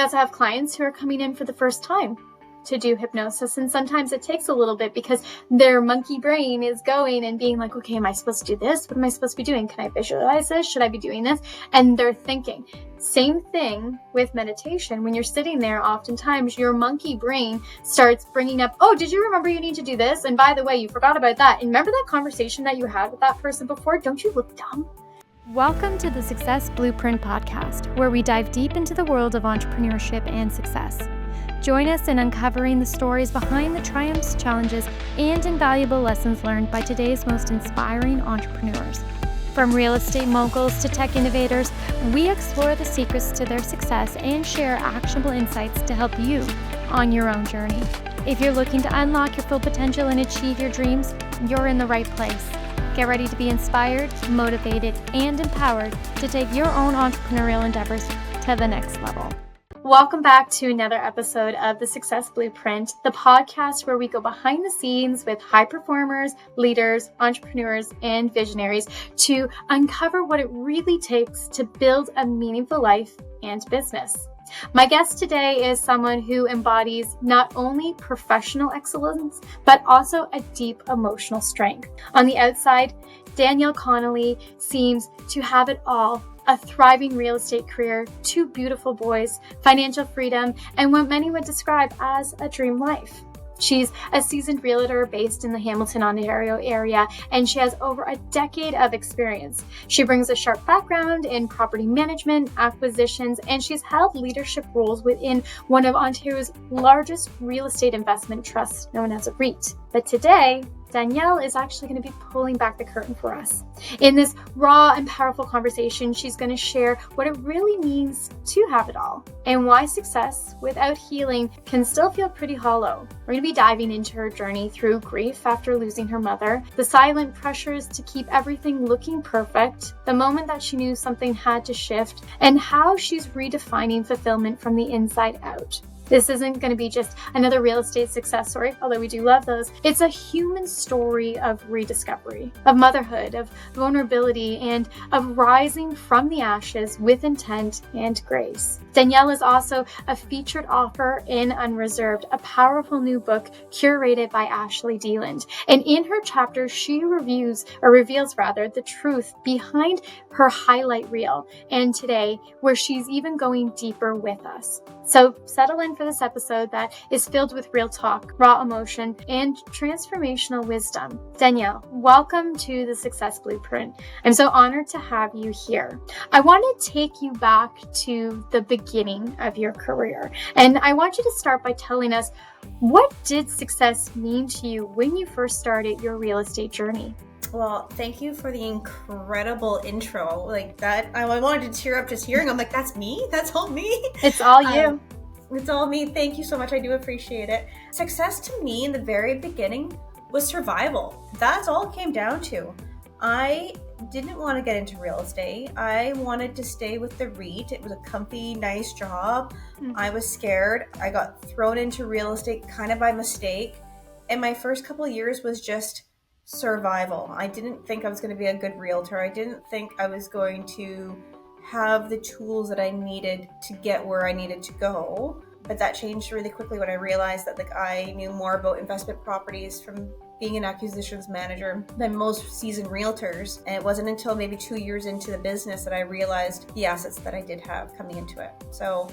also have clients who are coming in for the first time to do hypnosis. And sometimes it takes a little bit because their monkey brain is going and being like, okay, am I supposed to do this? What am I supposed to be doing? Can I visualize this? Should I be doing this? And they're thinking. Same thing with meditation. When you're sitting there, oftentimes your monkey brain starts bringing up, oh, did you remember you need to do this? And by the way, you forgot about that. And remember that conversation that you had with that person before? Don't you look dumb? Welcome to the Success Blueprint podcast, where we dive deep into the world of entrepreneurship and success. Join us in uncovering the stories behind the triumphs, challenges, and invaluable lessons learned by today's most inspiring entrepreneurs. From real estate moguls to tech innovators, we explore the secrets to their success and share actionable insights to help you on your own journey. If you're looking to unlock your full potential and achieve your dreams, you're in the right place. Get ready to be inspired, motivated, and empowered to take your own entrepreneurial endeavors to the next level. Welcome back to another episode of the Success Blueprint, the podcast where we go behind the scenes with high performers, leaders, entrepreneurs, and visionaries to uncover what it really takes to build a meaningful life and business. My guest today is someone who embodies not only professional excellence, but also a deep emotional strength. On the outside, Danielle Connelly seems to have it all: a thriving real estate career, 2 beautiful boys, financial freedom, and what many would describe as a dream life. She's a seasoned realtor based in the Hamilton, Ontario area, and she has over a decade of experience. She brings a sharp background in property management, acquisitions, and she's held leadership roles within one of Ontario's largest real estate investment trusts, known as a REIT. But today, Danielle is actually going to be pulling back the curtain for us. In this raw and powerful conversation, she's going to share what it really means to have it all and why success without healing can still feel pretty hollow. We're going to be diving into her journey through grief after losing her mother, the silent pressures to keep everything looking perfect, the moment that she knew something had to shift, and how she's redefining fulfillment from the inside out. This isn't going to be just another real estate success story, although we do love those. It's a human story of rediscovery, of motherhood, of vulnerability, and of rising from the ashes with intent and grace. Danielle is also a featured author in Unreserved, a powerful new book curated by Ashley Deland. And in her chapter, she reveals the truth behind her highlight reel. And today, where she's even going deeper with us. So settle in for this episode that is filled with real talk, raw emotion, and transformational wisdom. Danielle, welcome to the Success Blueprint. I'm so honored to have you here. I want to take you back to the beginning of your career. And I want you to start by telling us, what did success mean to you when you first started your real estate journey? Well, thank you for the incredible intro. Like that, I wanted to tear up just hearing. I'm like, that's me? That's all me? It's all you. It's all me. Thank you so much. I do appreciate it. Success to me in the very beginning was survival. That's all it came down to. I didn't want to get into real estate. I wanted to stay with the REIT. It was a comfy, nice job. I was scared. I got thrown into real estate kind of by mistake. And my first couple of years was just survival. I didn't think I was going to be a good realtor. I didn't think I was going to have the tools that I needed to get where I needed to go. But that changed really quickly when I realized that I knew more about investment properties from being an acquisitions manager than most seasoned realtors. And it wasn't until maybe 2 years into the business that I realized the assets that I did have coming into it.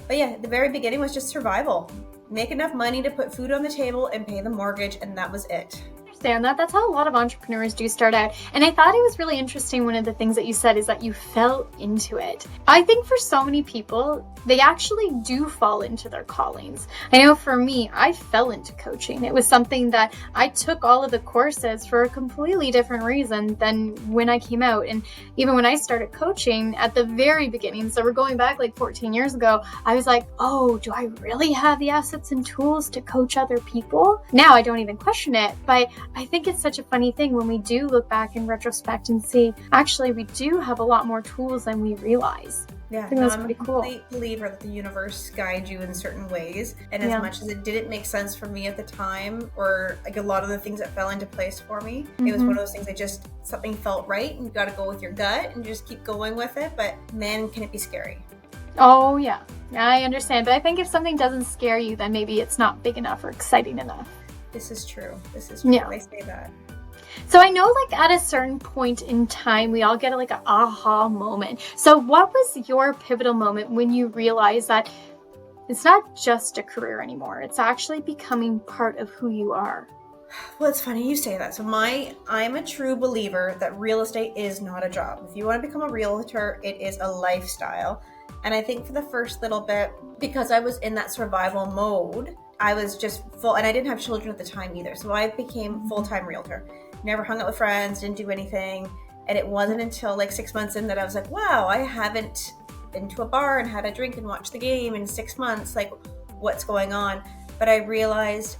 But yeah, the very beginning was just survival. Make enough money to put food on the table and pay the mortgage, and that was it. That's how a lot of entrepreneurs do start out. And I thought it was really interesting. One of the things that you said is that you fell into it. I think for so many people, they actually do fall into their callings. I know for me, I fell into coaching. It was something that I took all of the courses for a completely different reason than when I came out. And even when I started coaching at the very beginning, so we're going back like 14 years ago, I was like, oh, do I really have the assets and tools to coach other people? Now I don't even question it, but I think it's such a funny thing when we do look back in retrospect and see, actually, we do have a lot more tools than we realize. Yeah, I think that's pretty cool. I'm a complete believer that the universe guides you in certain ways. And as much as it didn't make sense for me at the time, or like a lot of the things that fell into place for me, it was one of those things something felt right and you got to go with your gut and just keep going with it. But man, can it be scary. Oh, yeah. I understand. But I think if something doesn't scare you, then maybe it's not big enough or exciting enough. This is true. Yeah. I say that. So I know like at a certain point in time, we all get like an aha moment. So what was your pivotal moment when you realized that it's not just a career anymore? It's actually becoming part of who you are. Well, it's funny you say that. So I'm a true believer that real estate is not a job. If you want to become a realtor, it is a lifestyle. And I think for the first little bit, because I was in that survival mode, I was just full, and I didn't have children at the time either. So I became full-time realtor. Never hung out with friends, didn't do anything. And it wasn't until like 6 months in that I was like, wow, I haven't been to a bar and had a drink and watched the game in 6 months. Like, what's going on? But I realized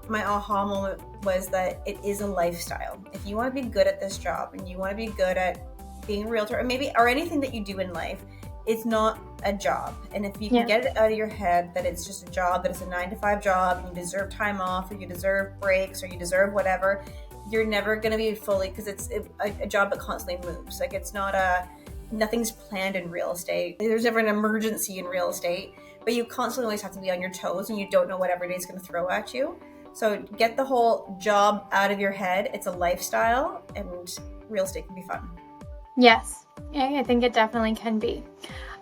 my aha moment was that it is a lifestyle. If you want to be good at this job and you want to be good at being a realtor, or anything that you do in life, it's not a job. And if you can get it out of your head that it's just a job, that it's a 9-to-5 job, and you deserve time off, or you deserve breaks, or you deserve whatever, you're never going to be fully, because it's a job that constantly moves. Like, it's not nothing's planned in real estate. There's never an emergency in real estate, but you constantly always have to be on your toes, and you don't know what every day is going to throw at you. So get the whole job out of your head. It's a lifestyle, and real estate can be fun. Yes, I think it definitely can be.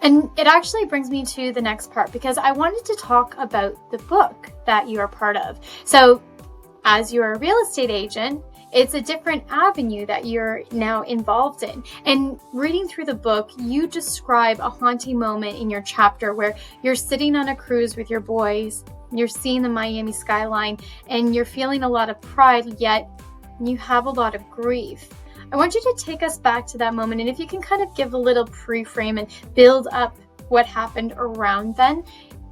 And it actually brings me to the next part, because I wanted to talk about the book that you are part of. So as you're a real estate agent, it's a different avenue that you're now involved in. And reading through the book, you describe a haunting moment in your chapter where you're sitting on a cruise with your boys, you're seeing the Miami skyline, and you're feeling a lot of pride, yet you have a lot of grief. I want you to take us back to that moment, and if you can kind of give a little pre-frame and build up what happened around then,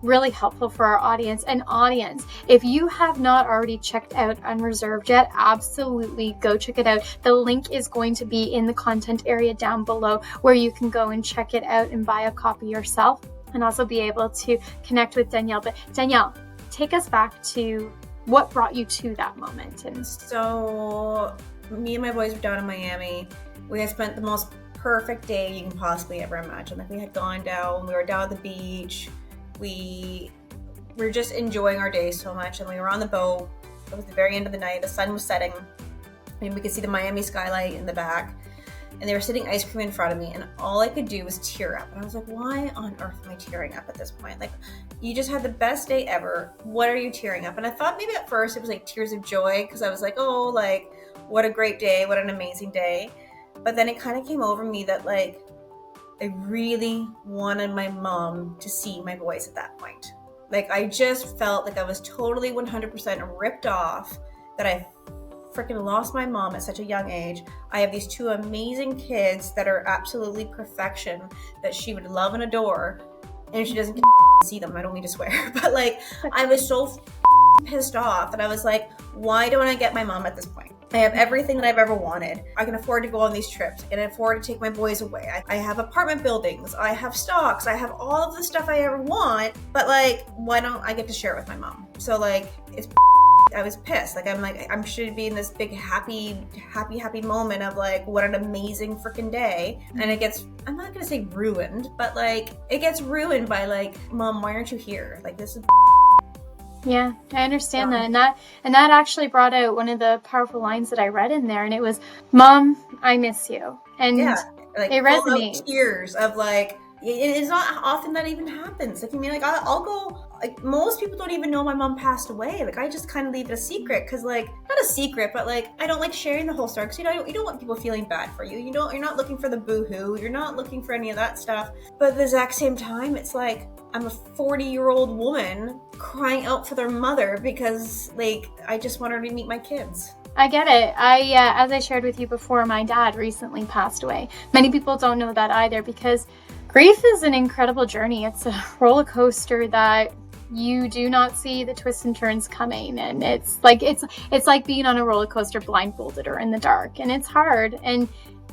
really helpful for our audience. And audience, if you have not already checked out Unreserved yet, absolutely go check it out. The link is going to be in the content area down below, where you can go and check it out and buy a copy yourself, and also be able to connect with Danielle. But Danielle, take us back to what brought you to that moment. And so me and my boys were down in Miami. We had spent the most perfect day you can possibly ever imagine. Like, we had gone down, we were down at the beach. We were just enjoying our day so much, and we were on the boat. It was the very end of the night. The sun was setting, and we could see the Miami skylight in the back. And they were sitting ice cream in front of me, and all I could do was tear up. And I was like, why on earth am I tearing up at this point? Like, you just had the best day ever. What are you tearing up? And I thought maybe at first it was like tears of joy, because I was like, oh, like, what a great day. What an amazing day. But then it kind of came over me that, like, I really wanted my mom to see my boys at that point. Like, I just felt like I was totally 100% ripped off, that I freaking lost my mom at such a young age. I have these two amazing kids that are absolutely perfection, that she would love and adore, and she doesn't see them. I don't mean to swear, but like, I was so pissed off that I was like, why don't I get my mom at this point? I have everything that I've ever wanted. I can afford to go on these trips. I can afford to take my boys away. I have apartment buildings. I have stocks. I have all of the stuff I ever want. But like, why don't I get to share it with my mom? So like, I was pissed. Like, I should be in this big happy moment of like, what an amazing freaking day. And it gets, I'm not gonna say ruined, but like, it gets ruined by like, Mom, why aren't you here? Like, this is. Yeah, I understand that. And that actually brought out one of the powerful lines that I read in there, and it was, Mom, I miss you. And like, it resonates. Tears of like, it is not often that even happens. Like, I mean, like, I'll go, like, most people don't even know my mom passed away. Like, I just kind of leave it a secret, because like, not a secret, but like, I don't like sharing the whole story, because you don't want people feeling bad for you. You're not looking for the boo-hoo. You're not looking for any of that stuff. But at the exact same time, it's like, I'm a 40-year-old woman crying out for their mother because like, I just want her to meet my kids. I get it. As I shared with you before, my dad recently passed away. Many people don't know that either, because grief is an incredible journey. It's a roller coaster that you do not see the twists and turns coming, and it's like being on a roller coaster blindfolded or in the dark, and it's hard. And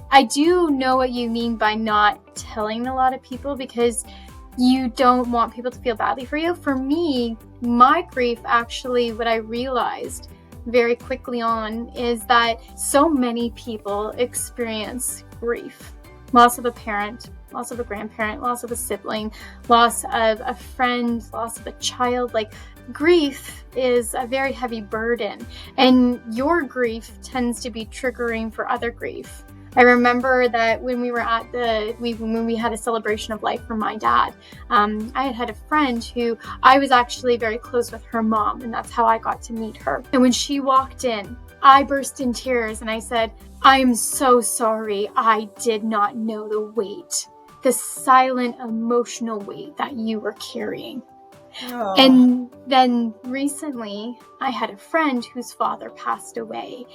I do know what you mean by not telling a lot of people, because you don't want people to feel badly for you. For me, my grief, actually, what I realized very quickly on is that so many people experience grief. Loss of a parent, loss of a grandparent, loss of a sibling, loss of a friend, loss of a child. Like, grief is a very heavy burden, and your grief tends to be triggering for other grief. I remember that when we were at when we had a celebration of life for my dad, I had a friend who I was actually very close with her mom, and that's how I got to meet her. And when she walked in, I burst in tears and I said, "I'm so sorry. I did not know the weight, the silent emotional weight that you were carrying." Oh. And then recently, I had a friend whose father passed away.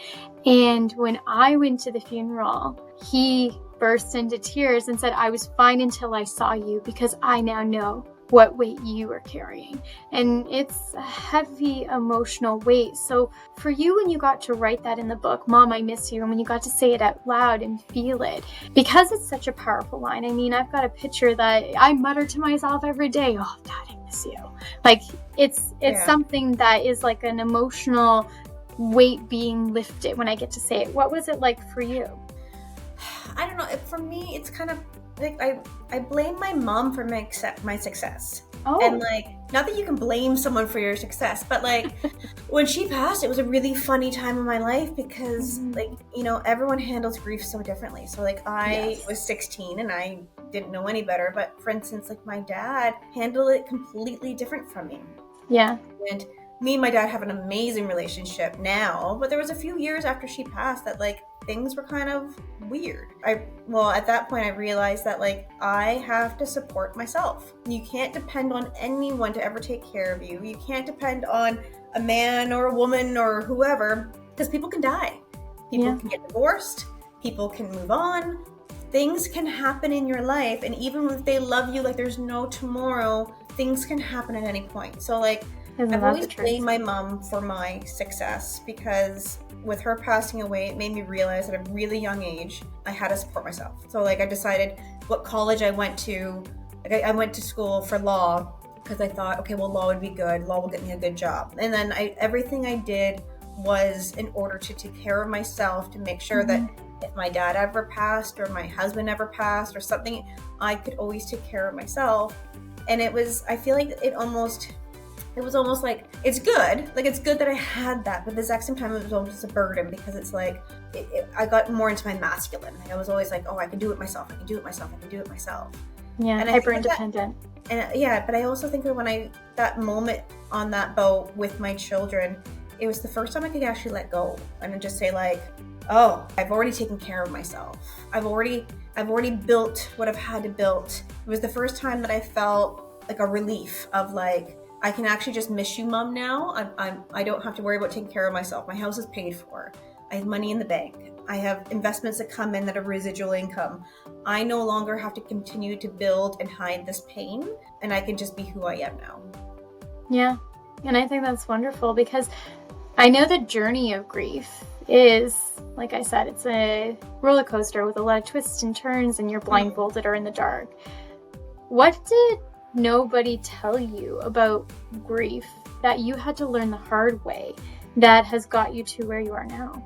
And when I went to the funeral, he burst into tears and said, "I was fine until I saw you, because I now know what weight you are carrying." And it's a heavy emotional weight. So for you, when you got to write that in the book, "Mom, I miss you," and when you got to say it out loud and feel it, because it's such a powerful line. I mean, I've got a picture that I mutter to myself every day, "Oh, Dad, I miss you." Like, it's something that is like an emotional weight being lifted when I get to say it. What was it like for you? I don't know. For me, it's kind of like I blame my mom for my success. Oh. And like, not that you can blame someone for your success, but like when she passed, it was a really funny time in my life because like, you know, everyone handles grief so differently. So like I was 16 and I didn't know any better, but for instance, like my dad handled it completely different from me. Yeah. And me and my dad have an amazing relationship now, but there was a few years after she passed that like things were kind of weird. At that point I realized that like I have to support myself. You can't depend on anyone to ever take care of you. You can't depend on a man or a woman or whoever, because people can die. People can get divorced. People can move on. Things can happen in your life, and even if they love you like there's no tomorrow, things can happen at any point. So like I've always blamed my mom for my success, because with her passing away, it made me realize at a really young age, I had to support myself. So like I decided what college I went to. Like I went to school for law because I thought, okay, well, law would be good. Law will get me a good job. And then everything I did was in order to take care of myself, to make sure that if my dad ever passed or my husband ever passed or something, I could always take care of myself. And I feel like it was almost like, it's good. Like, it's good that I had that, but at the exact same time, it was almost a burden, because it's like, I got more into my masculine. Like, I was always like, oh, I can do it myself. I can do it myself. I can do it myself. Yeah, and hyper independent. But I also think that that moment on that boat with my children, it was the first time I could actually let go and just say like, oh, I've already taken care of myself. I've already built what I've had to build. It was the first time that I felt like a relief of like, I can actually just miss you, Mom, now. I don't have to worry about taking care of myself. My house is paid for. I have money in the bank. I have investments that come in that are residual income. I no longer have to continue to build and hide this pain, and I can just be who I am now. Yeah, and I think that's wonderful, because I know the journey of grief is, like I said, it's a roller coaster with a lot of twists and turns, and you're blindfolded or in the dark. What did nobody tell you about grief that you had to learn the hard way that has got you to where you are now?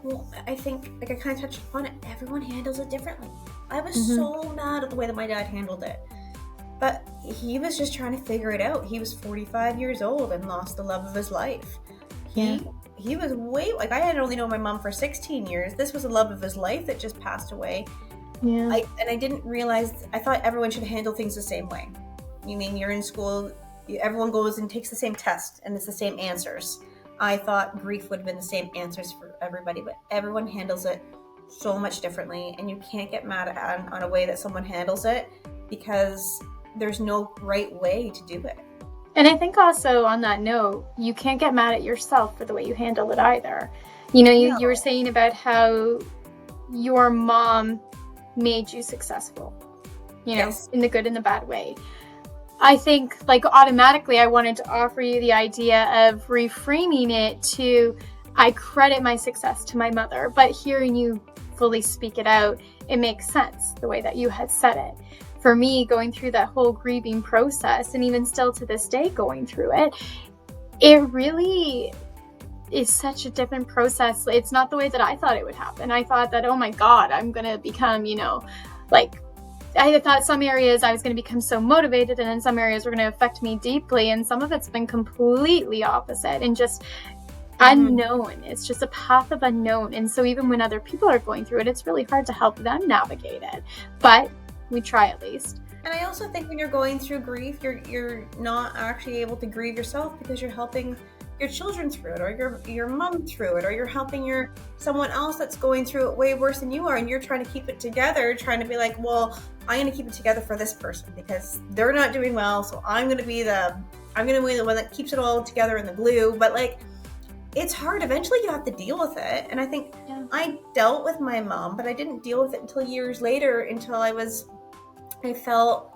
Well, I think, like I kind of touched upon it, everyone handles it differently. I was so mad at the way that my dad handled it. But he was just trying to figure it out. He was 45 years old and lost the love of his life. He was like, I had only known my mom for 16 years. This was the love of his life that just passed away. Yeah. I didn't realize, I thought everyone should handle things the same way. You mean you're in school, everyone goes and takes the same test and it's the same answers. I thought grief would have been the same answers for everybody, but everyone handles it so much differently, and you can't get mad on a way that someone handles it, because there's no right way to do it. And I think also on that note, you can't get mad at yourself for the way you handle it either. You know, you were saying about how your mom made you successful, you know, in the good and the bad way. I think, like, automatically I wanted to offer you the idea of reframing it to, I credit my success to my mother, but hearing you fully speak it out, it makes sense the way that you had said it. For me, going through that whole grieving process, and even still to this day going through it, it really is such a different process. It's not the way that I thought it would happen. I thought that, oh my God, I'm going to become, you know, like I thought some areas I was going to become so motivated, and in some areas were going to affect me deeply. And some of it's been completely opposite and just unknown. It's just a path of unknown. And so even when other people are going through it, it's really hard to help them navigate it. But we try at least. And I also think when you're going through grief, you're not actually able to grieve yourself because you're helping your children through it, or your mom through it, or you're helping someone else that's going through it way worse than you are, and you're trying to keep it together, trying to be like, well, I'm going to keep it together for this person because they're not doing well, so I'm going to be the one that keeps it all together in the glue. But like, it's hard. Eventually you have to deal with it. And I think I dealt with my mom, but I didn't deal with it until years later, until I felt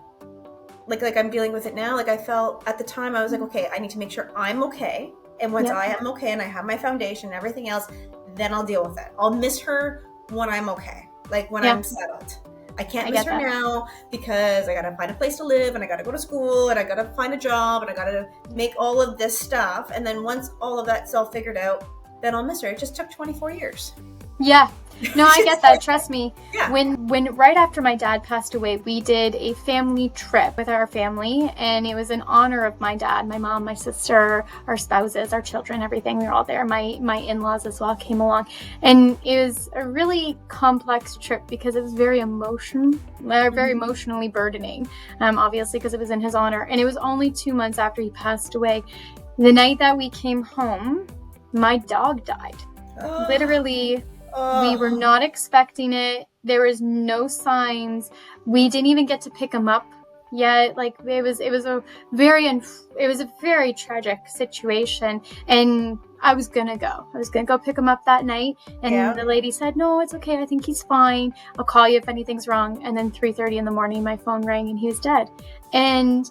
like I'm dealing with it now. Like I felt at the time, I was like, okay, I need to make sure I'm okay. And once I am okay and I have my foundation and everything else, then I'll deal with it. I'll miss her when I'm okay. Like when I'm settled. I can't miss her now because I got to find a place to live, and I got to go to school, and I got to find a job, and I got to make all of this stuff. And then once all of that's all figured out, then I'll miss her. It just took 24 years. Yeah. No, I get that. Trust me. Yeah. When right after my dad passed away, we did a family trip with our family, and it was in honor of my dad, my mom, my sister, our spouses, our children, everything. We were all there. My in-laws as well came along, and it was a really complex trip because it was very emotionally burdening. Obviously because it was in his honor, and it was only 2 months after he passed away. The night that we came home, my dog died. Literally. We were not expecting it. There was no signs. We didn't even get to pick him up yet. Like it was a very tragic situation. And I was gonna go pick him up that night. And the lady said, no, it's okay. I think he's fine. I'll call you if anything's wrong. And then 3:30 in the morning, my phone rang and he was dead. And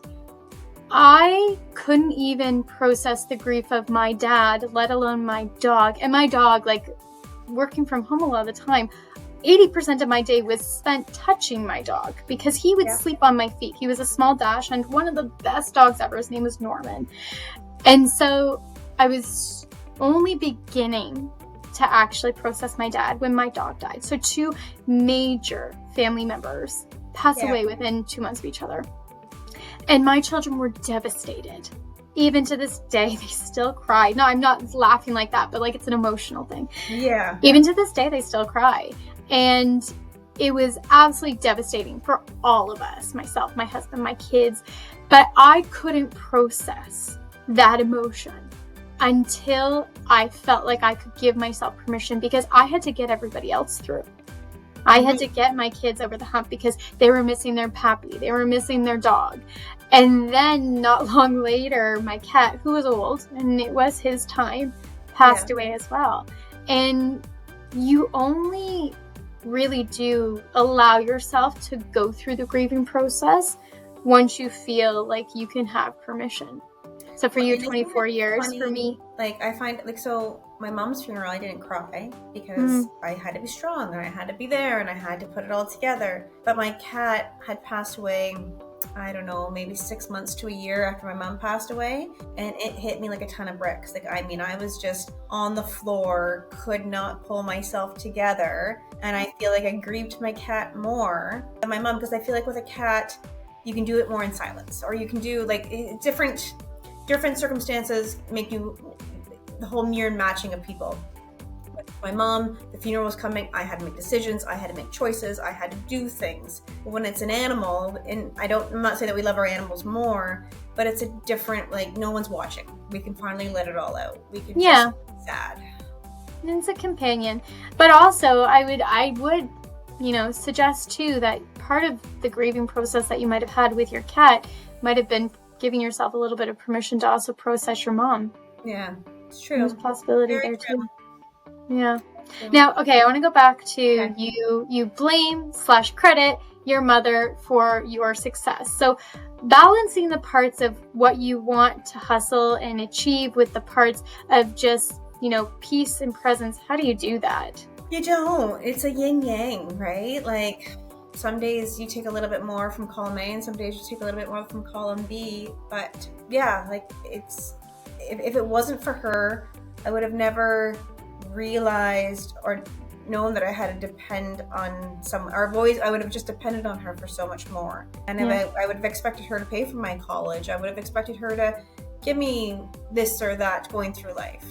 I couldn't even process the grief of my dad, let alone my dog. And my dog, like, working from home a lot of the time, 80% of my day was spent touching my dog because he would sleep on my feet. He was a small dash and one of the best dogs ever. His name was Norman. And so I was only beginning to actually process my dad when my dog died. So 2 major family members passed away within 2 months of each other. And my children were devastated. Even to this day, they still cry. No, I'm not laughing like that, but like it's an emotional thing. Yeah. Even to this day, they still cry. And it was absolutely devastating for all of us, myself, my husband, my kids. But I couldn't process that emotion until I felt like I could give myself permission, because I had to get everybody else through. I had to get my kids over the hump because they were missing their puppy. They were missing their dog. And then not long later, my cat, who was old, and it was his time, passed away as well. And you only really do allow yourself to go through the grieving process once you feel like you can have permission. So for you, 24 years, funny, for me. Like I find, like, so my mom's funeral, I didn't cry because I had to be strong and I had to be there and I had to put it all together. But my cat had passed away, I don't know, maybe 6 months to a year after my mom passed away. And it hit me like a ton of bricks. Like, I mean, I was just on the floor, could not pull myself together. And I feel like I grieved my cat more than my mom, because I feel like with a cat, you can do it more in silence, or you can do like different circumstances make you the whole mirror matching of people. My mom, the funeral was coming, I had to make decisions, I had to make choices, I had to do things. But when it's an animal, and I'm not saying that we love our animals more, but it's a different, like, no one's watching. We can finally let it all out. We can just be sad. And it's a companion. But also I would, suggest too that part of the grieving process that you might have had with your cat might have been giving yourself a little bit of permission to also process your mom. Yeah, it's true. There's a possibility Very there true. too. Yeah. Now, okay, I want to go back to Okay. you blame/credit your mother for your success. So balancing the parts of what you want to hustle and achieve with the parts of just, peace and presence. How do you do that? You don't. It's a yin yang, right? Like, some days you take a little bit more from column A and some days you take a little bit more from column B. But yeah, like, if it wasn't for her, I would have never realized or known that I had to depend on I would have just depended on her for so much more. And if I would have expected her to pay for my college. I would have expected her to give me this or that going through life.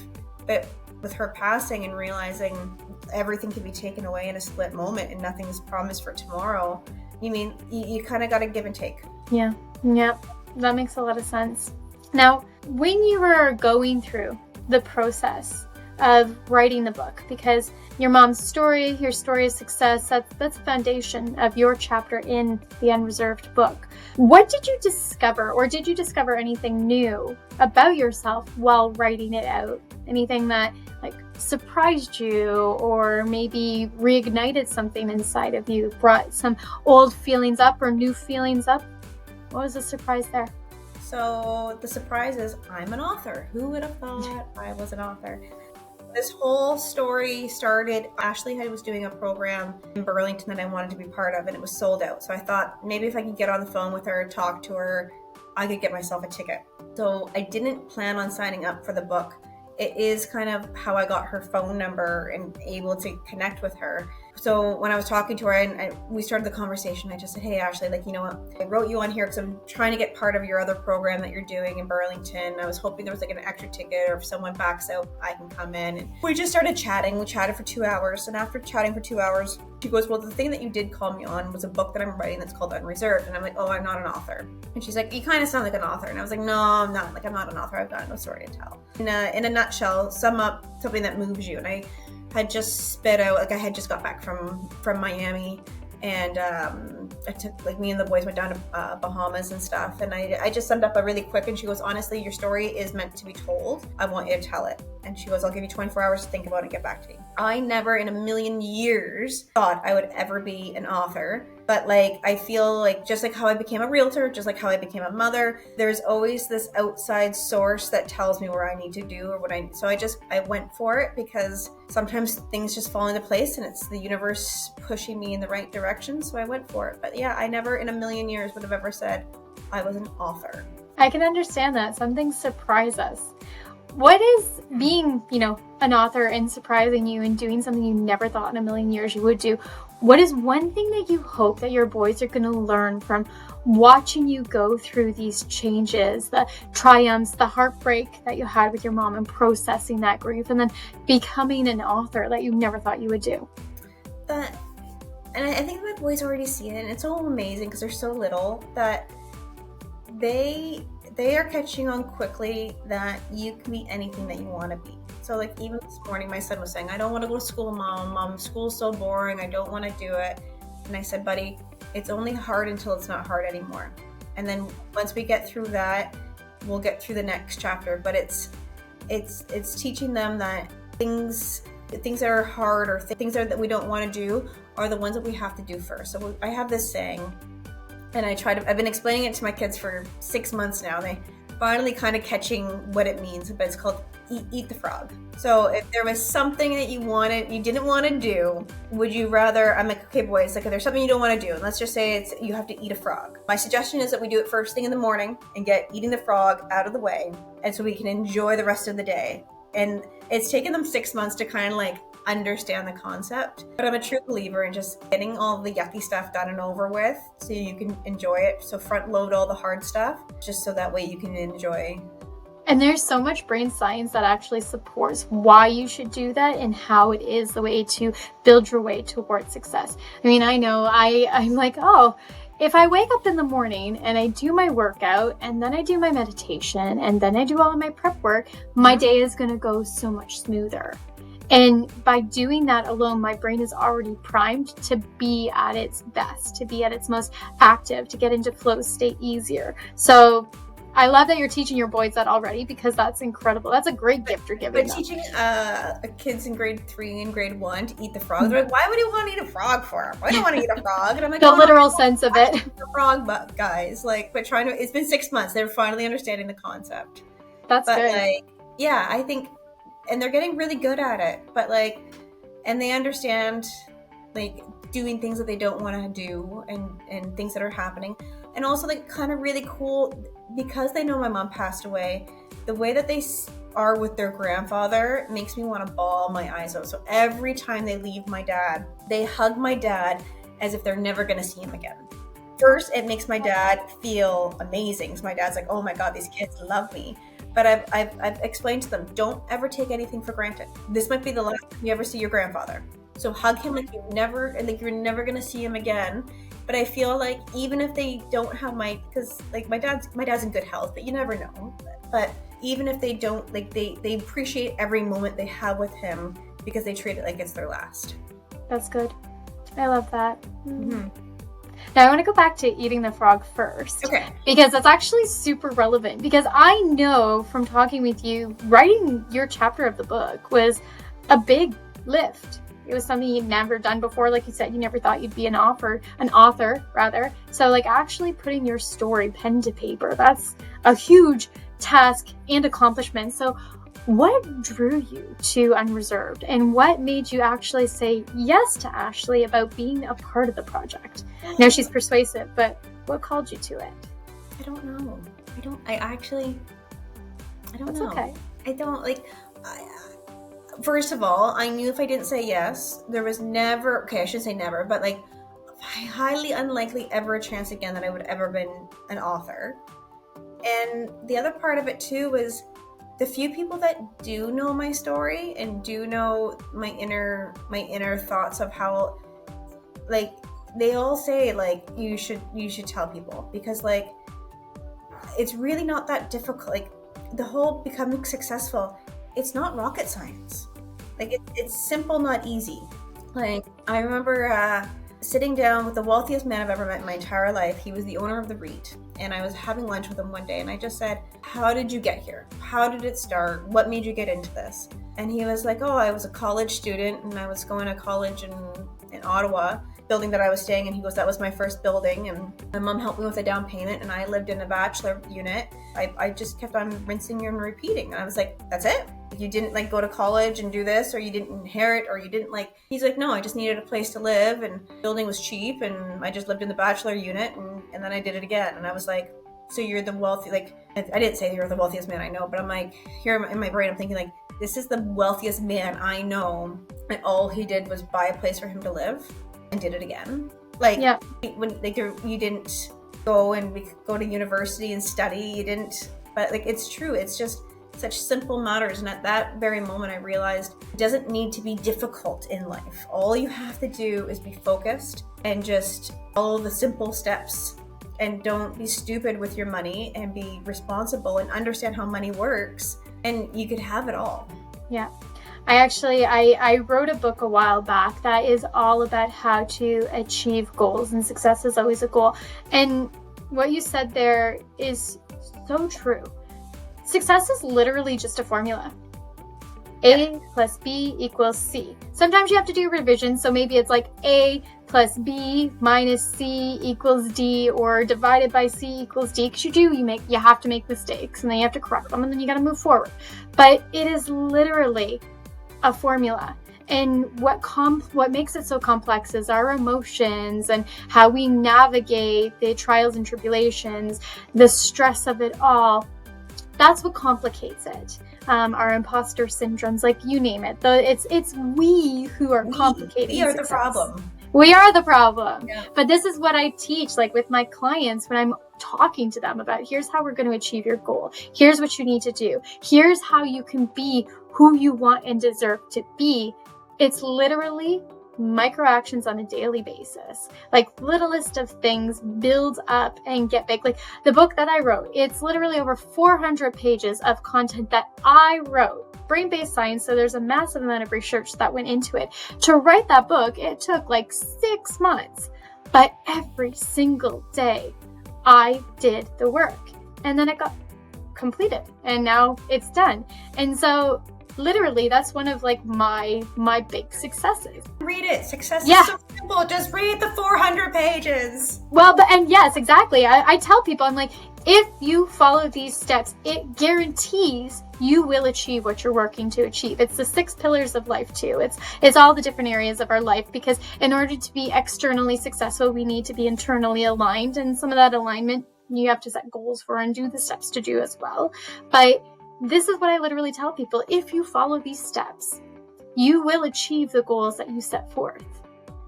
But with her passing and realizing everything can be taken away in a split moment and nothing's promised for tomorrow, you kind of got to give and take. Yeah. That makes a lot of sense. Now, when you were going through the process of writing the book, because your mom's story, your story of success, that's the foundation of your chapter in the Unreserved book. What did you discover, or did you discover anything new about yourself while writing it out? Anything that surprised you, or maybe reignited something inside of you, brought some old feelings up or new feelings up? What was the surprise there? So the surprise is I'm an author. Who would have thought I was an author? This whole story started, Ashley was doing a program in Burlington that I wanted to be part of, and it was sold out. So I thought maybe if I could get on the phone with her, talk to her, I could get myself a ticket. So I didn't plan on signing up for the book. It is kind of how I got her phone number and able to connect with her. So when I was talking to her and we started the conversation, I just said, hey, Ashley, you know what? I wrote you on here because I'm trying to get part of your other program that you're doing in Burlington. I was hoping there was an extra ticket, or if someone backs out, I can come in. And we just started chatting. We chatted for 2 hours. And after chatting for 2 hours, she goes, well, the thing that you did call me on was a book that I'm writing that's called Unreserved. And I'm like, oh, I'm not an author. And she's like, you kind of sound like an author. And I was like, no, I'm not. I'm not an author. I've got no story to tell. In a nutshell, sum up something that moves you. And I had just spit out, I had just got back from Miami, and I took, me and the boys went down to Bahamas and stuff, and I just summed up a really quick, and she goes, honestly, your story is meant to be told. I want you to tell it. And she goes, I'll give you 24 hours to think about it and get back to me. I never in a million years thought I would ever be an author. But I feel just like how I became a realtor, just like how I became a mother, there's always this outside source that tells me where I need to do or so I went for it, because sometimes things just fall into place and it's the universe pushing me in the right direction. So I went for it. But yeah, I never in a million years would have ever said I was an author. I can understand that. Some things surprise us. What is being, an author and surprising you and doing something you never thought in a million years you would do? What is one thing that you hope that your boys are going to learn from watching you go through these changes, the triumphs, the heartbreak that you had with your mom, and processing that grief, and then becoming an author that you never thought you would do? And I think my boys already see it, and it's so amazing because they're so little that they are catching on quickly that you can be anything that you want to be. So even this morning, my son was saying, I don't want to go to school, Mom, school's so boring, I don't want to do it. And I said, buddy, it's only hard until it's not hard anymore. And then once we get through that, we'll get through the next chapter. But it's teaching them that things that are hard, or things that we don't want to do, are the ones that we have to do first. So I have this saying, and I've been explaining it to my kids for 6 months now. They finally kind of catching what it means, but it's called eat the frog. So if there was something that you didn't want to do, would you rather, I'm like, okay boys, if there's something you don't want to do, and let's just say you have to eat a frog. My suggestion is that we do it first thing in the morning and get eating the frog out of the way, and so we can enjoy the rest of the day. And it's taken them 6 months to kind of understand the concept, but I'm a true believer in just getting all the yucky stuff done and over with so you can enjoy it. So front load all the hard stuff, just so that way you can enjoy. And there's so much brain science that actually supports why you should do that and how it is the way to build your way towards success. I know I'm like, if I wake up in the morning and I do my workout and then I do my meditation and then I do all of my prep work, my day is going to go so much smoother. And by doing that alone, my brain is already primed to be at its best, to be at its most active, to get into flow state easier. So I love that you're teaching your boys that already, because that's incredible. That's a great gift you're giving them. But teaching kids in grade 3 and grade 1 to eat the frog, they're like, why would you want to eat a frog for? Why do you want to eat a frog? And I'm like, the literal sense of it. The frog, guys, but it's been 6 months. They're finally understanding the concept. That's good. Yeah, I think, and they're getting really good at it, but and they understand doing things that they don't want to do, and things that are happening. And also kind of really cool, because they know my mom passed away, the way that they are with their grandfather makes me want to bawl my eyes out. So every time they leave my dad, they hug my dad as if they're never going to see him again. First, it makes my dad feel amazing. So my dad's like, oh my God, these kids love me. But I've explained to them, don't ever take anything for granted. This might be the last time you ever see your grandfather. So hug him like you're never going to see him again. But I feel like even if they don't have because like my dad's in good health, but you never know. But even if they don't, like they appreciate every moment they have with him because they treat it like it's their last. That's good. I love that. Mm-hmm. Now I want to go back to eating the frog first. Okay. Because that's actually super relevant, because I know from talking with you, writing your chapter of the book was a big lift. It was something you'd never done before. Like you said, you never thought you'd be an author. So like actually putting your story pen to paper, that's a huge task and accomplishment. So what drew you to Unreserved, and what made you actually say yes to Ashley about being a part of the project? No, she's persuasive, but what called you to it? I don't know. That's know. Okay. I don't first of all, I knew if I didn't say yes, there was never, okay, I shouldn't say never, but like highly unlikely ever a chance again that I would ever been an author. And the other part of it too was the few people that do know my story and do know my inner thoughts of how, like, they all say like you should tell people, because like it's really not that difficult. Like the whole becoming successful, it's not rocket science. Like it's simple, not easy. Like I remember sitting down with the wealthiest man I've ever met in my entire life. He was the owner of the REIT, and I was having lunch with him one day, and I just said, how did you get here? How did it start? What made you get into this? And he was like, oh, I was a college student, and I was going to college in Ottawa, building that I was staying in. He goes, that was my first building, and my mom helped me with a down payment, and I lived in a bachelor unit. I just kept on rinsing and repeating. And I was like, that's it? You didn't like go to college and do this, or you didn't inherit, or you didn't like, he's like, no, I just needed a place to live, and building was cheap, and I just lived in the bachelor unit, and then I did it again. And I was like, so you're the wealthy, like, I didn't say you're the wealthiest man I know, but I'm like, here in my brain, I'm thinking like, this is the wealthiest man I know, and all he did was buy a place for him to live and did it again. Like, yeah. When like you didn't go to university and study, you didn't, but like, it's true. It's just such simple matters. And at that very moment, I realized it doesn't need to be difficult in life. All you have to do is be focused and just follow the simple steps, and don't be stupid with your money, and be responsible and understand how money works, and you could have it all. Yeah. I wrote a book a while back that is all about how to achieve goals, and success is always a goal. And what you said there is so true. Success is literally just a formula. A plus B equals C. Sometimes you have to do revision, so maybe it's like A plus B minus C equals D, or divided by C equals D, because you have to make mistakes, and then you have to correct them, and then you got to move forward. But it is literally a formula. And what makes it so complex is our emotions, and how we navigate the trials and tribulations, the stress of it all. That's what complicates it. Our imposter syndromes, like you name it. It's we who are complicating. We are the problem. We are the problem. Yeah. But this is what I teach, like with my clients, when I'm talking to them about, here's how we're going to achieve your goal. Here's what you need to do. Here's how you can be who you want and deserve to be. It's literally micro actions on a daily basis. Like littlest of things build up and get big. Like the book that I wrote, it's literally over 400 pages of content that I wrote. Brain-based science, so there's a massive amount of research that went into it. To write that book, it took like 6 months. But every single day, I did the work. And then it got completed. And now it's done. And so literally, that's one of like my big successes. Read it. Success is so simple. Just read the 400 pages. Well, and yes, exactly. I tell people, I'm like, if you follow these steps, it guarantees you will achieve what you're working to achieve. It's the 6 pillars of life too. It's all the different areas of our life, because in order to be externally successful, we need to be internally aligned. And some of that alignment you have to set goals for and do the steps to do as well. But this is what I literally tell people. If you follow these steps, you will achieve the goals that you set forth.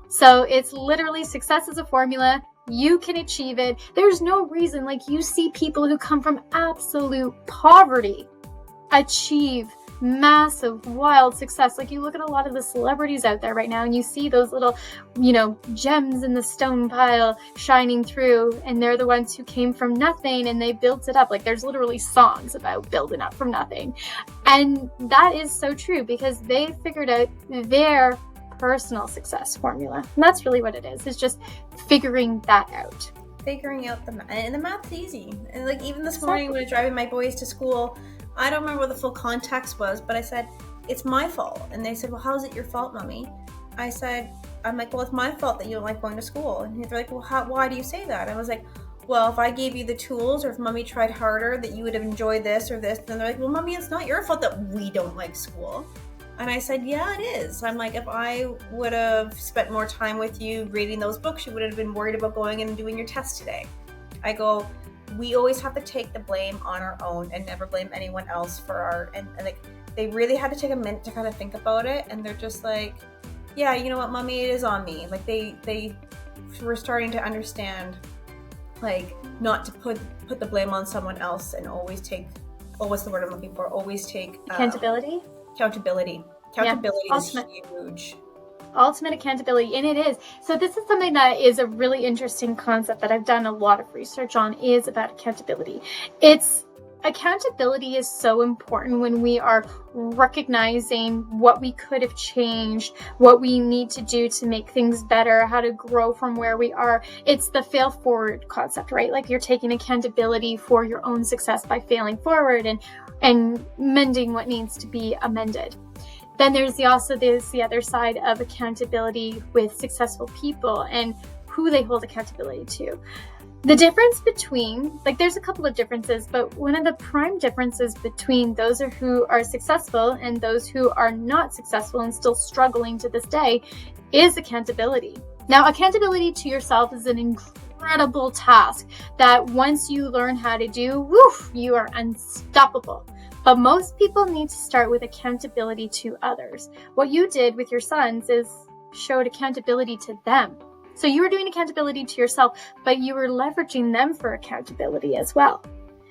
So it's literally success is a formula. You can achieve it. There's no reason, like you see people who come from absolute poverty achieve massive, wild success. Like you look at a lot of the celebrities out there right now and you see those little, gems in the stone pile shining through, and they're the ones who came from nothing and they built it up. Like there's literally songs about building up from nothing. And that is so true because they figured out their personal success formula. And that's really what it is. It's just figuring that out. Figuring out the math. And the math's easy. And like even this morning when I was driving my boys to school, I don't remember what the full context was, but I said, it's my fault. And they said, well, how is it your fault, Mommy? I'm like, well, it's my fault that you don't like going to school. And they're like, well, why do you say that? I was like, well, if I gave you the tools or if Mommy tried harder, that you would have enjoyed this or this. And they're like, well, Mommy, it's not your fault that we don't like school. And I said, yeah, it is. I'm like, if I would have spent more time with you reading those books, you would have been worried about going and doing your test today. I go, we always have to take the blame on our own and never blame anyone else for and like they really had to take a minute to kind of think about it, and they're just like, yeah, you know what, Mommy, it is on me. Like they were starting to understand, like, not to put the blame on someone else and always take, what's the word I'm looking for? Always take accountability. Accountability is huge. Ultimate accountability, and it is. So this is something that is a really interesting concept that I've done a lot of research on, is about accountability. Accountability is so important when we are recognizing what we could have changed, what we need to do to make things better, how to grow from where we are. It's the fail forward concept, right? Like you're taking accountability for your own success by failing forward and mending what needs to be amended. Then there's the other side of accountability with successful people and who they hold accountability to. The difference between, there's a couple of differences, but one of the prime differences between those who are successful and those who are not successful and still struggling to this day is accountability. Now, accountability to yourself is an incredible task that once you learn how to do, you are unstoppable. But most people need to start with accountability to others. What you did with your sons is showed accountability to them. So you were doing accountability to yourself, but you were leveraging them for accountability as well.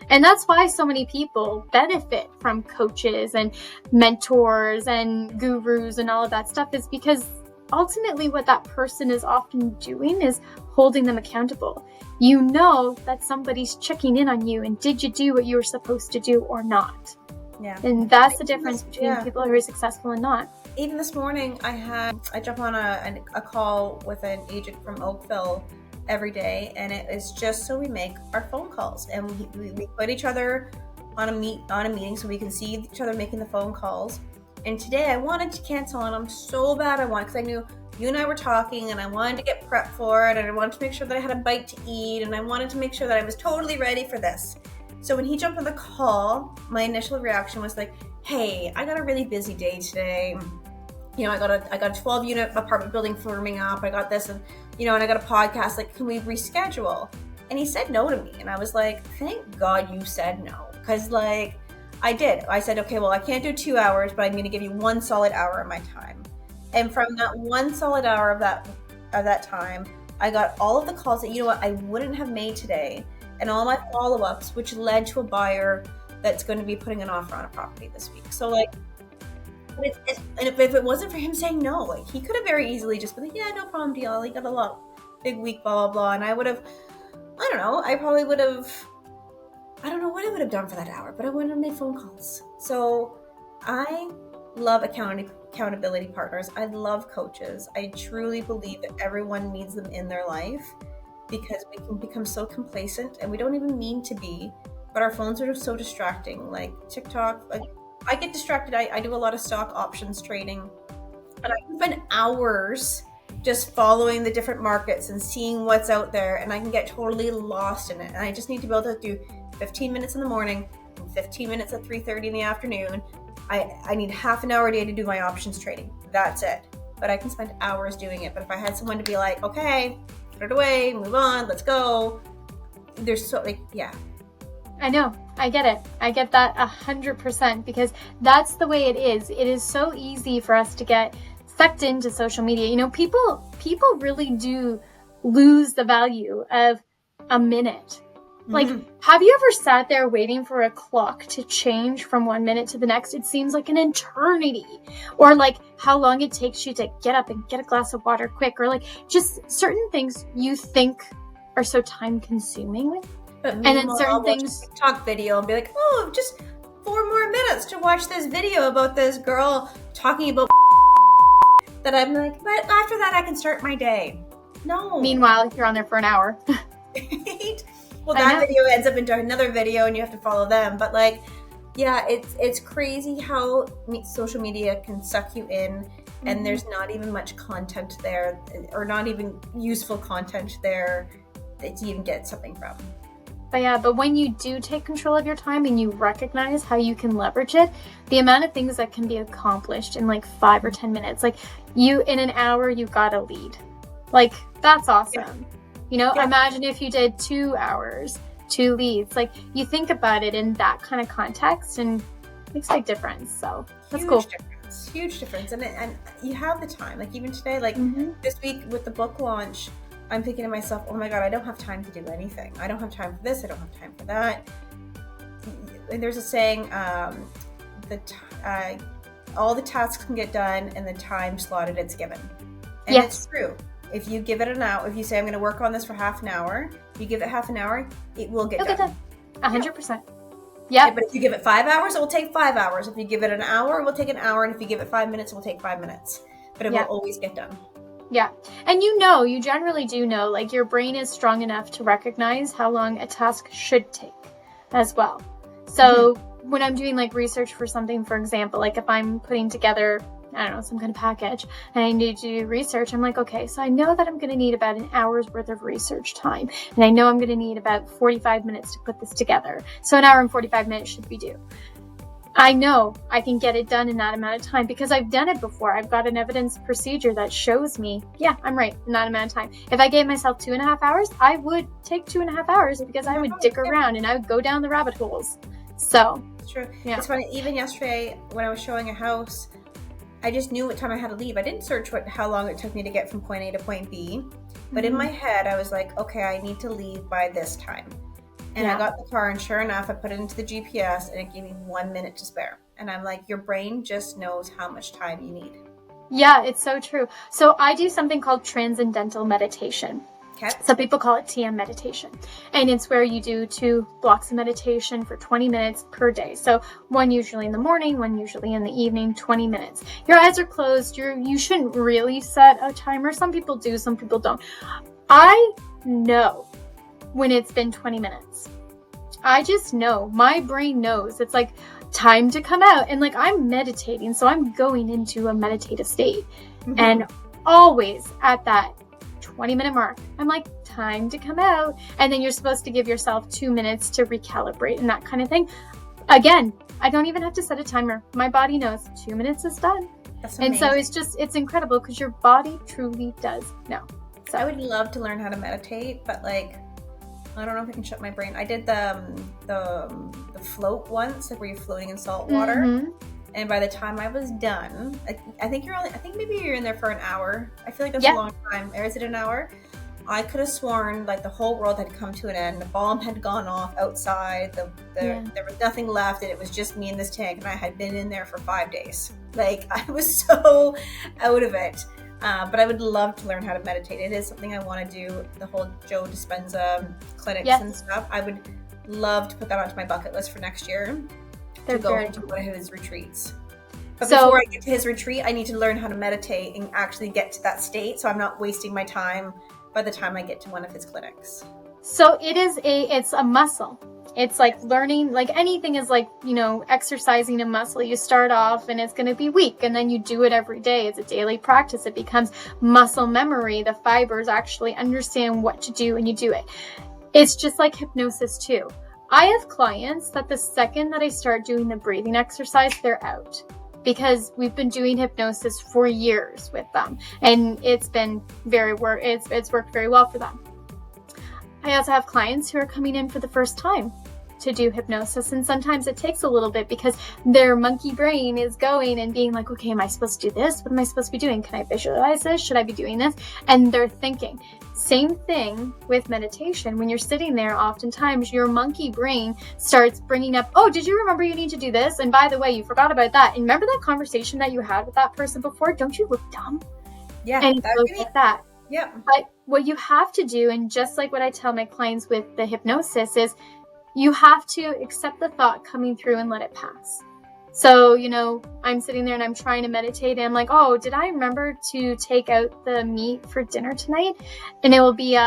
And that's why so many people benefit from coaches and mentors and gurus and all of that stuff, is because ultimately what that person is often doing is holding them accountable. You know that somebody's checking in on you, and did you do what you were supposed to do or not? Yeah. And that's the difference between people who are successful and not. Even this morning, I jump on a call with an agent from Oakville every day, and it is just so we make our phone calls, and we put each other on a meeting so we can see each other making the phone calls. And today I wanted to cancel, and I'm so bad because I knew you and I were talking, and I wanted to get prepped for it, and I wanted to make sure that I had a bite to eat, and I wanted to make sure that I was totally ready for this. So when he jumped on the call, my initial reaction was like, hey, I got a really busy day today. I got a 12-unit apartment building firming up. I got this, and I got a podcast. Like, can we reschedule? And he said no to me, and I was like, thank God you said no, because I did. I said, okay, well, I can't do 2 hours, but I'm going to give you 1 solid hour of my time. And from that 1 solid hour of that time, I got all of the calls that I wouldn't have made today, and all my follow-ups, which led to a buyer that's going to be putting an offer on a property this week. So and if it wasn't for him saying no, he could have very easily just been like, yeah, no problem, deal. He got a big week, blah, blah, blah. And I would have, I don't know, I don't know what I would have done for that hour, but I wouldn't have made phone calls. So I love accountability partners. I love coaches. I truly believe that everyone needs them in their life, because we can become so complacent, and we don't even mean to be, but our phones are so distracting. Like TikTok, I get distracted. I do a lot of stock options trading, and I can spend hours just following the different markets and seeing what's out there, and I can get totally lost in it. And I just need to be able to do 15 minutes in the morning and 15 minutes at 3:30 in the afternoon. I need half an hour a day to do my options trading. That's it. But I can spend hours doing it. But if I had someone to be like, okay, put it away, move on, let's go. There's I know. I get it. I get that 100% because that's the way it is. It is so easy for us to get sucked into social media. You know, people really do lose the value of a minute. Like, have you ever sat there waiting for a clock to change from 1 minute to the next? It seems like an eternity. Or like how long it takes you to get up and get a glass of water quick, or like just certain things you think are so time consuming. But and then certain I'll watch things a TikTok video and be like, oh, just 4 more minutes to watch this video about this girl talking about that. I'm like, but after that I can start my day. No. Meanwhile, you're on there for an hour. Right? Well, that video ends up into another video and you have to follow them. But like, yeah, it's crazy how social media can suck you in, and there's not even much content there, or not even useful content there that you even get something from. But when you do take control of your time and you recognize how you can leverage it, the amount of things that can be accomplished in like 5 or 10 minutes, like you in an hour, you got a lead. Like, that's awesome. Yeah. You know, imagine if you did 2 hours, 2 leads. Like, you think about it in that kind of context and it makes a big difference. So that's cool. Huge difference. And you have the time. Like, even today, like this week with the book launch, I'm thinking to myself, oh my God, I don't have time to do anything. I don't have time for this. I don't have time for that. And there's a saying, all the tasks can get done in the time slotted it's given. And it's true. If you give it an hour, if you say, I'm going to work on this for half an hour, you give it half an hour, it will get done. 100%. Yeah. But if you give it 5 hours, it will take 5 hours. If you give it an hour, it will take an hour. And if you give it 5 minutes, it will take 5 minutes. But it will always get done. Yeah. And you generally do know, like, your brain is strong enough to recognize how long a task should take as well. So when I'm doing like research for something, for example, like if I'm putting together, I don't know, some kind of package and I need to do research, I'm like, okay, so I know that I'm going to need about an hour's worth of research time. And I know I'm going to need about 45 minutes to put this together. So an hour and 45 minutes should be due. I know I can get it done in that amount of time because I've done it before. I've got an evidence procedure that shows me, yeah, I'm right, in that amount of time. If I gave myself 2.5 hours, I would take 2.5 hours because I would dig around and I would go down the rabbit holes. So it's true. Yeah. It's funny. Even yesterday when I was showing a house, I just knew what time I had to leave. I didn't search how long it took me to get from point A to point B. But in my head, I was like, okay, I need to leave by this time. And I got the car, and sure enough, I put it into the GPS, and it gave me 1 minute to spare. And I'm like, your brain just knows how much time you need. Yeah, it's so true. So I do something called transcendental meditation. Okay. Some people call it TM meditation. And it's where you do 2 blocks of meditation for 20 minutes per day. So one usually in the morning, one usually in the evening, 20 minutes. Your eyes are closed. You shouldn't really set a timer. Some people do, some people don't. I know when it's been 20 minutes. I just know. My brain knows. It's like time to come out. And like I'm meditating, so I'm going into a meditative state. And always at that 20-minute mark, I'm like, time to come out. And then you're supposed to give yourself 2 minutes to recalibrate and that kind of thing. Again, I don't even have to set a timer. My body knows 2 minutes is done. That's amazing. And so it's incredible because your body truly does know. So I would love to learn how to meditate, but like, I don't know if I can shut my brain. I did the float once, like where you're floating in salt water. And by the time I was done, I think maybe you're in there for an hour. I feel like that's a long time. Or is it an hour? I could have sworn like the whole world had come to an end. The bomb had gone off outside. There was nothing left, and it was just me in this tank. And I had been in there for 5 days. Like I was so out of it. But I would love to learn how to meditate. It is something I want to do. The whole Joe Dispenza clinics and stuff. I would love to put that onto my bucket list for next year. To go to one of his retreats. But before I get to his retreat, I need to learn how to meditate and actually get to that state so I'm not wasting my time by the time I get to one of his clinics. So it's a muscle. It's like learning, like anything is like, exercising a muscle. You start off and it's going to be weak, and then you do it every day. It's a daily practice. It becomes muscle memory. The fibers actually understand what to do and you do it. It's just like hypnosis too. I have clients that the second that I start doing the breathing exercise, they're out because we've been doing hypnosis for years with them, and it's been it's worked very well for them. I also have clients who are coming in for the first time. to do hypnosis. And sometimes it takes a little bit because their monkey brain is going and being like, okay, am I supposed to do this? What am I supposed to be doing? Can I visualize this? Should I be doing this? And they're thinking. Same thing with meditation. When you're sitting there, oftentimes your monkey brain starts bringing up, oh, did you remember you need to do this? And by the way, you forgot about that. And remember that conversation that you had with that person before? Don't you look dumb? Yeah. And it goes like that. Yeah. But what you have to do, and just like what I tell my clients with the hypnosis, is you have to accept the thought coming through and let it pass. So, I'm sitting there and I'm trying to meditate and I'm like, oh, did I remember to take out the meat for dinner tonight? And it will be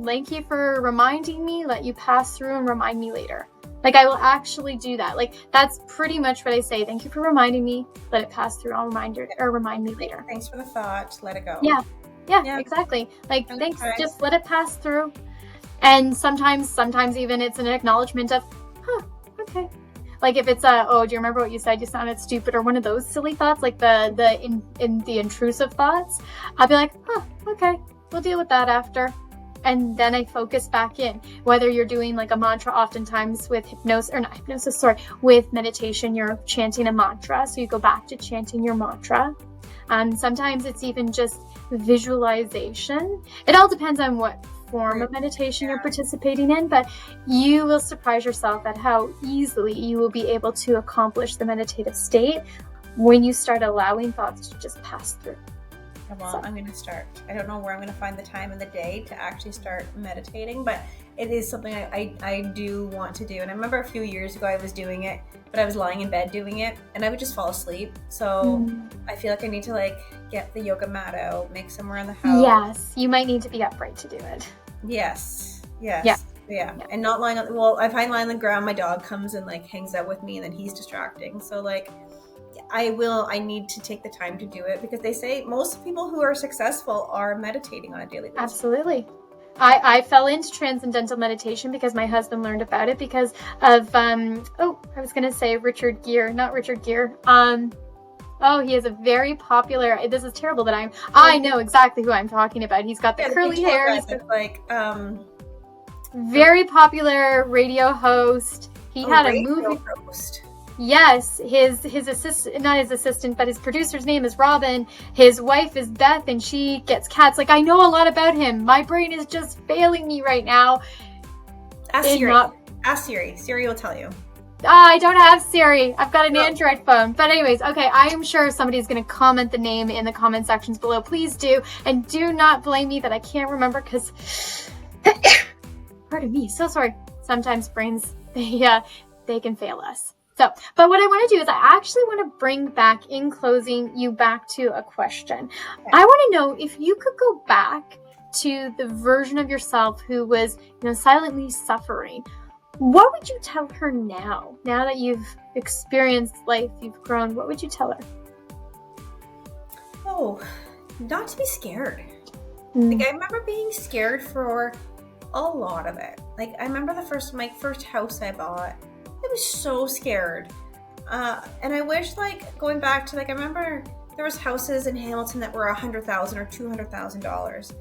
thank you for reminding me, let you pass through and remind me later. Like, I will actually do that. Like, that's pretty much what I say. Thank you for reminding me, let it pass through. I'll remind me later. Thanks for the thought. Let it go. Yeah, exactly. Like, thanks, just let it pass through. And sometimes even it's an acknowledgement of, okay. Like if it's oh, do you remember what you said? You sounded stupid, or one of those silly thoughts, like the intrusive thoughts. I'll be like, okay, we'll deal with that after. And then I focus back in. Whether you're doing like a mantra, oftentimes with with meditation, you're chanting a mantra. So you go back to chanting your mantra. Sometimes it's even just visualization. It all depends on what form of meditation you're participating in, but you will surprise yourself at how easily you will be able to accomplish the meditative state when you start allowing thoughts to just pass through. Well, I'm going to start. I don't know where I'm going to find the time in the day to actually start meditating, but it is something I do want to do. And I remember a few years ago I was doing it, but I was lying in bed doing it and I would just fall asleep. So I feel like I need to get the yoga mat out, make somewhere in the house. Yes, you might need to be upright to do it. Yes. Yeah. And not lying on, if I lie on the ground, my dog comes and hangs out with me and then he's distracting. So I need to take the time to do it because they say most people who are successful are meditating on a daily basis. Absolutely. I fell into transcendental meditation because my husband learned about it because of, I was going to say Richard Gere, not Richard Gere. He is a very popular, this is terrible that I know exactly who I'm talking about. He's got the curly hair. Very popular radio host. He had a movie. Host. Yes, his assistant, not his assistant, but his producer's name is Robin. His wife is Beth, and she gets cats. I know a lot about him. My brain is just failing me right now. Ask Siri. Ask Siri. Siri will tell you. I don't have Siri. I've got an Android phone. But anyways, okay, I am sure somebody's going to comment the name in the comment sections below. Please do. And do not blame me that I can't remember because, pardon me, so sorry. Sometimes brains, they can fail us. So, but what I want to do is I actually want to bring back, in closing, you back to a question. Okay. I want to know if you could go back to the version of yourself who was, silently suffering. What would you tell her now that you've experienced life, you've grown? What would you tell her? Oh, not to be scared. I remember being scared for a lot of it. I remember my first house I bought. I was so scared. And I wish going back to I remember there was houses in Hamilton that were $100,000 or $200,000.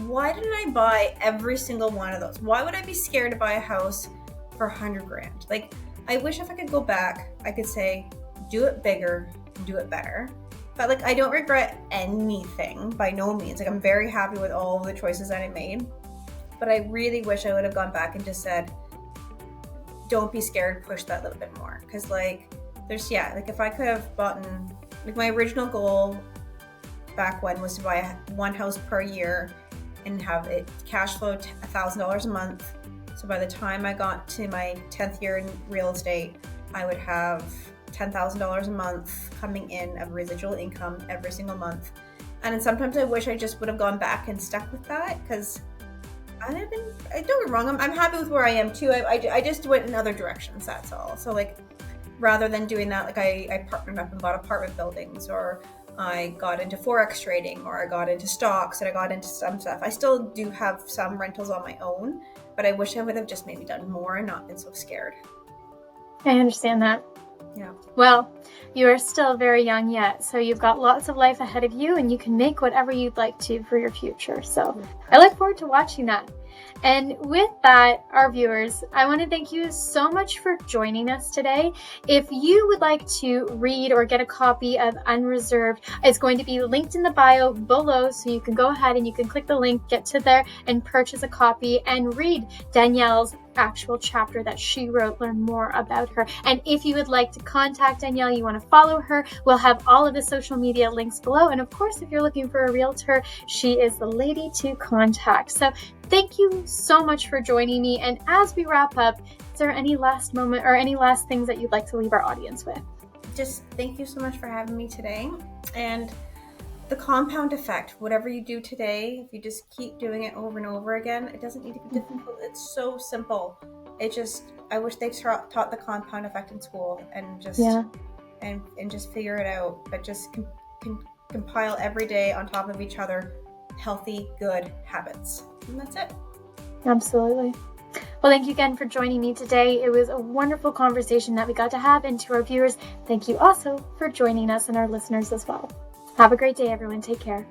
Why didn't I buy every single one of those? Why would I be scared to buy a house for $100,000? I wish if I could go back, I could say, do it bigger, do it better. But I don't regret anything by no means. I'm very happy with all of the choices that I made. But I really wish I would have gone back and just said, don't be scared, push that a little bit more. Because if I could have bought my original goal back when was to buy one house per year and have it cash flow $1,000 a month. So by the time I got to my 10th year in real estate, I would have $10,000 a monget coming in of residual income every single month. And then sometimes I wish I just would have gone back and stuck with that because don't get me wrong, I'm happy with where I am too. I just went in other directions, that's all. So rather than doing that, I partnered up and bought apartment buildings, or I got into Forex trading, or I got into stocks, and I got into some stuff. I still do have some rentals on my own, but I wish I would have just maybe done more and not been so scared. I understand that. Yeah. Well, you are still very young yet, so you've got lots of life ahead of you, and you can make whatever you'd like to for your future. So I look forward to watching that. And with that, our viewers, I want to thank you so much for joining us today. If you would like to read or get a copy of Unreserved, it's going to be linked in the bio below, so you can go ahead and you can click the link, get to there, and purchase a copy and read Danielle's actual chapter that she wrote, learn more about her. And if you would like to contact Danielle, you want to follow her, we'll have all of the social media links below. And of course, if you're looking for a realtor, she is the lady to contact. So thank you so much for joining me. And as we wrap up, is there any last moment or any last things that you'd like to leave our audience with? Just thank you so much for having me today. And the compound effect, whatever you do today, if you just keep doing it over and over again, it doesn't need to be difficult. It's so simple. I wish they taught the compound effect in school and just and just figure it out. But just compile every day on top of each other healthy, good habits. And that's it. Absolutely. Well, thank you again for joining me today. It was a wonderful conversation that we got to have. And to our viewers, thank you also for joining us and our listeners as well. Have a great day, everyone. Take care.